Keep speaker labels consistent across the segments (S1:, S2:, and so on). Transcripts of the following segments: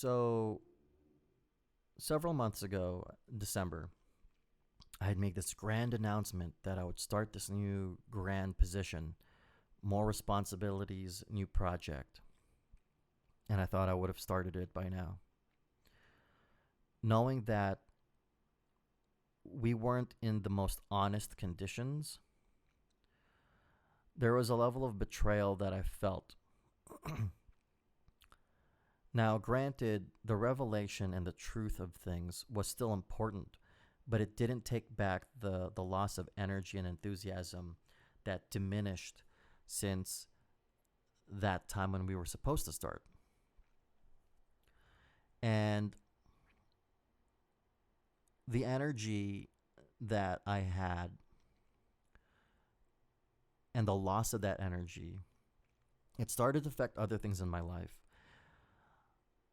S1: So, several months ago, December, I had made this grand announcement that I would start this new grand position, more responsibilities, new project. And I thought I would have started it by now. Knowing that we weren't in the most honest conditions, there was a level of betrayal that I felt. Now, granted, the revelation and the truth of things was still important, but it didn't take back the loss of energy and enthusiasm that diminished since that time when we were supposed to start. And the energy that I had and the loss of that energy, it started to affect other things in my life.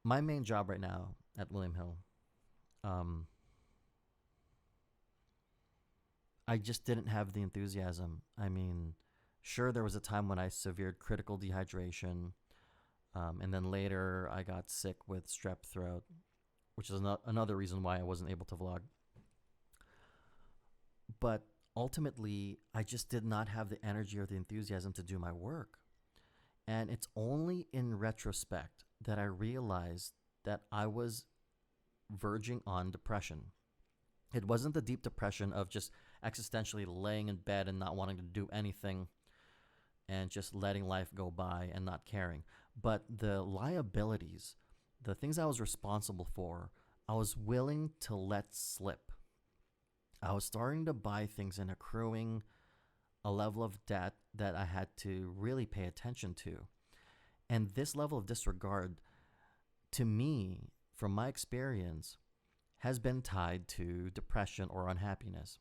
S1: My main job right now at William Hill, I just didn't have the enthusiasm. I mean, sure, there was a time when I severed critical dehydration, and then later I got sick with strep throat, which is another reason why I wasn't able to vlog. But ultimately, I just did not have the energy or the enthusiasm to do my work. And it's only in retrospect that I realized that I was verging on depression. It wasn't the deep depression of just existentially laying in bed and not wanting to do anything and just letting life go by and not caring. But the liabilities, the things I was responsible for, I was willing to let slip. I was starting to buy things and accruing a level of debt that I had to really pay attention to. And this level of disregard, to me, from my experience, has been tied to depression or unhappiness.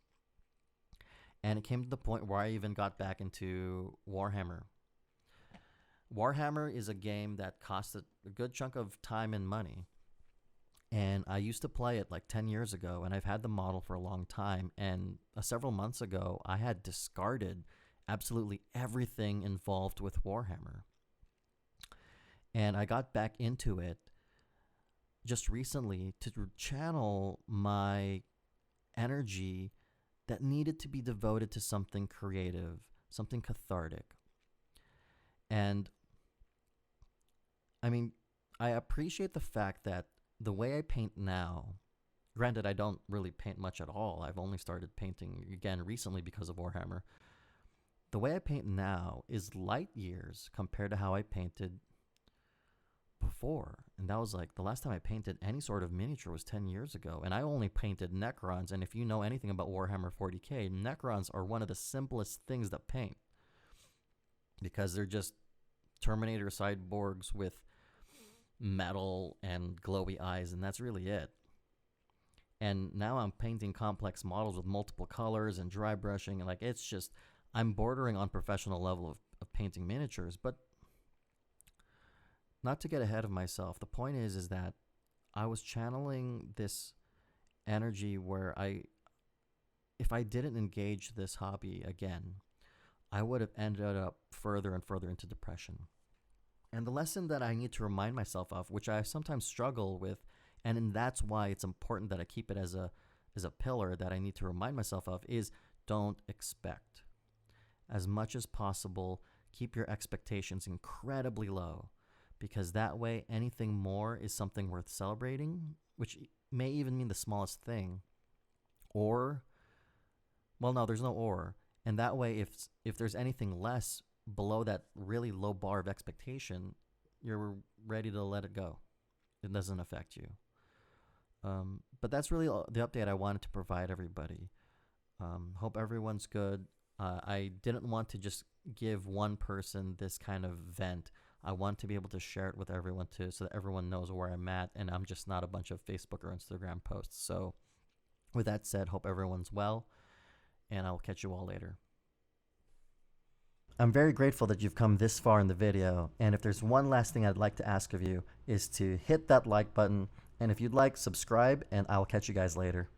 S1: And it came to the point where I even got back into Warhammer. Warhammer is a game that costs a good chunk of time and money. And I used to play it like 10 years ago, and I've had the model for a long time. And several months ago, I had discarded absolutely everything involved with Warhammer. And I got back into it just recently to channel my energy that needed to be devoted to something creative, something cathartic. And I mean, I appreciate the fact that the way I paint now, granted, I don't really paint much at all. I've only started painting again recently because of Warhammer. The way I paint now is light years compared to how I painted before. And that was like the last time I painted any sort of miniature was 10 years ago. And I only painted Necrons. And if you know anything about Warhammer 40k, Necrons are one of the simplest things to paint because they're just Terminator cyborgs with metal and glowy eyes, and that's really it. And now I'm painting complex models with multiple colors and dry brushing, and like it's just, I'm bordering on professional level of painting miniatures. But not to get ahead of myself, the point is that I was channeling this energy where if I didn't engage this hobby again, I would have ended up further and further into depression. And the lesson that I need to remind myself of, which I sometimes struggle with, and that's why it's important that I keep it as a pillar that I need to remind myself of, is don't expect. As much as possible, keep your expectations incredibly low, because that way anything more is something worth celebrating, which may even mean the smallest thing. Or, well, no, there's no or. And that way, if there's anything less below that really low bar of expectation, you're ready to let it go. It doesn't affect you. But that's really the update I wanted to provide everybody. Hope everyone's good. I didn't want to just give one person this kind of vent. I want to be able to share it with everyone too, so that everyone knows where I'm at and I'm just not a bunch of Facebook or Instagram posts. So with that said, hope everyone's well, and I'll catch you all later. I'm very grateful that you've come this far in the video, and if there's one last thing I'd like to ask of you is to hit that like button, and if you'd like, subscribe, and I'll catch you guys later.